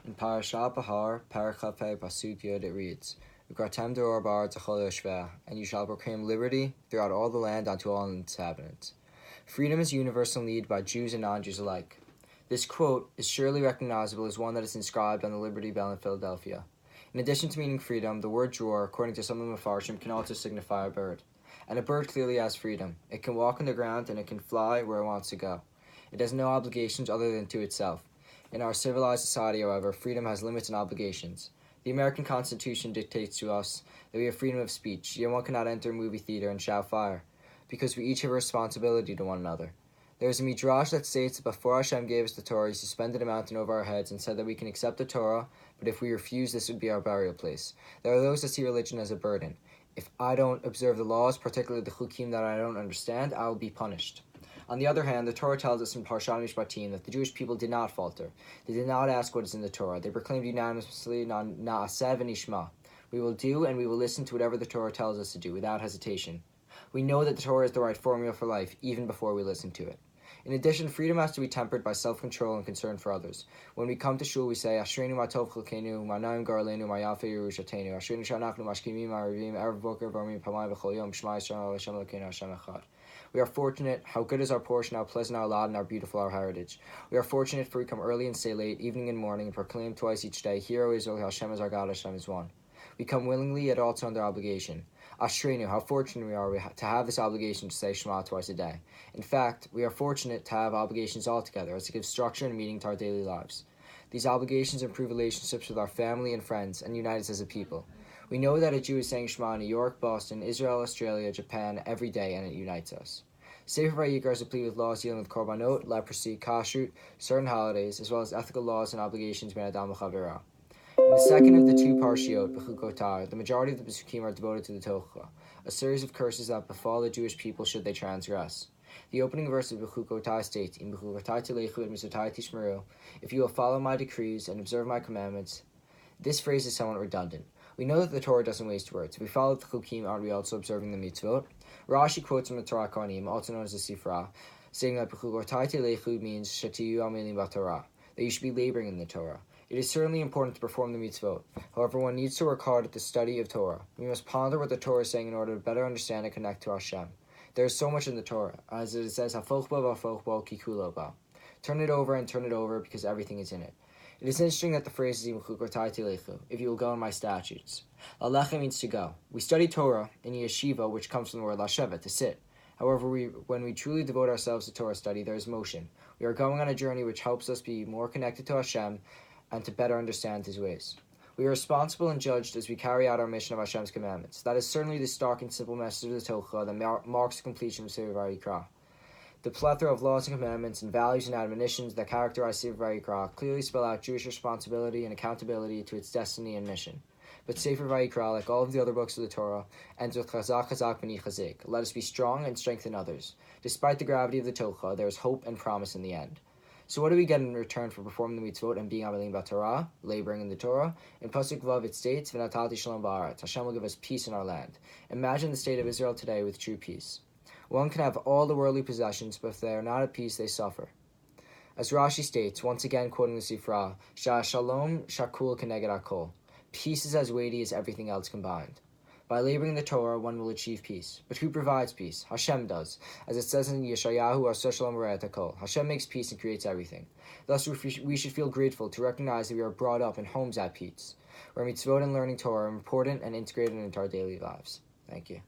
In Parashat Behar, Parachape Pasuk Yod, it reads, "Ukratem deor bar tzachol yoshveh, and you shall proclaim liberty throughout all the land unto all its inhabitants." Freedom is a universal need by Jews and non-Jews alike. This quote is surely recognizable as one that is inscribed on the Liberty Bell in Philadelphia. In addition to meaning freedom, the word dror, according to some of the Mefarshim, can also signify a bird. And a bird clearly has freedom. It can walk on the ground and it can fly where it wants to go. It has no obligations other than to itself. In our civilized society, however, freedom has limits and obligations. The American Constitution dictates to us that we have freedom of speech, yet one cannot enter a movie theater and shout fire, because we each have a responsibility to one another. There is a midrash that states that before Hashem gave us the Torah, He suspended a mountain over our heads and said that we can accept the Torah, but if we refuse, this would be our burial place. There are those that see religion as a burden. If I don't observe the laws, particularly the chukim that I don't understand, I will be punished. On the other hand, the Torah tells us in Parshat Mishpatim that the Jewish people did not falter. They did not ask what is in the Torah. They proclaimed unanimously, Na'aseh v'nishma. We will do and we will listen to whatever the Torah tells us to do, without hesitation. We know that the Torah is the right formula for life, even before we listen to it. In addition, freedom has to be tempered by self-control and concern for others. When we come to shul, we say, Ashreinu ma tov chalkeinu, ma naim garleinu, ma yafe yerushatenu, Ashreinu shanachnu mashkimim ma'arivim, erev boker v'armim pamai v'chol yom, Shema Yisrael Hashem Elokeinu Hashem Echad. We are fortunate. How good is our portion, how pleasant our lot, and how beautiful our heritage. We are fortunate, for we come early and stay late, evening and morning, and proclaim twice each day, Hear, O Israel, Hashem is our God, Hashem is one. We come willingly, yet also under obligation. Ashreinu, how fortunate we are to have this obligation to say Shema twice a day. In fact, we are fortunate to have obligations altogether, as it gives structure and meaning to our daily lives. These obligations improve relationships with our family and friends, and unite us as a people. We know that a Jew is saying Shema in New York, Boston, Israel, Australia, Japan every day, and it unites us. Sefer Vayikra is complete with laws dealing with korbanot, leprosy, kashrut, certain holidays, as well as ethical laws and obligations ben adam l'chavera. In the second of the two Parshiot, Bechukotai, the majority of the Pesukim are devoted to the Tocha, a series of curses that befall the Jewish people should they transgress. The opening verse of Bechukotai states, "Im Bechukotai tilechu et mitzvotai tishmeru," if you will follow my decrees and observe my commandments. This phrase is somewhat redundant. We know that the Torah doesn't waste words. If we follow the Chukim, aren't we also observing the mitzvot? Rashi quotes from the Torah Kohanim, also known as the Sifra, saying that Bechukotai tilechu means shetiyu amelim b'Torah, that you should be laboring in the Torah. It is certainly important to perform the mitzvot. However, one needs to work hard at the study of Torah. We must ponder what the Torah is saying in order to better understand and connect to Hashem. There is so much in the Torah, as it says, "Hafoch ba v'hafoch ba kikulo ba." Turn it over and turn it over, because everything is in it. It is interesting that the phrase is "Bechukotai tilechu," if you will go in my statutes. Lalecha means to go. We study Torah in yeshiva, which comes from the word lashevet, to sit. However, when we truly devote ourselves to Torah study, there is motion. We are going on a journey which helps us be more connected to Hashem and to better understand His ways. We are responsible and judged as we carry out our mission of Hashem's commandments. That is certainly the stark and simple message of the Tocha that marks the completion of Sefer Vayikra. The plethora of laws and commandments and values and admonitions that characterize Sefer Vayikra clearly spell out Jewish responsibility and accountability to its destiny and mission. But Sefer Vayikra, like all of the other books of the Torah, ends with Chazak Chazak B'ni Chazik. Let us be strong and strengthen others. Despite the gravity of the Tocha, there is hope and promise in the end. So what do we get in return for performing the mitzvot and being amelim b'Torah, laboring in the Torah? In Pasuk Vav it states, "V'natati shalom ba'aretz," Hashem will give us peace in our land. Imagine the state of Israel today with true peace. One can have all the worldly possessions, but if they are not at peace, they suffer. As Rashi states, once again quoting the Sifra, "Shalom shakul keneged hakol." Peace is as weighty as everything else combined. By laboring the Torah, one will achieve peace. But who provides peace? Hashem does. As it says in Yeshayahu, "Aseh shalom v're'et hakol." Hashem makes peace and creates everything. Thus, we should feel grateful to recognize that we are brought up in homes at peace, where mitzvot and learning Torah are important and integrated into our daily lives. Thank you.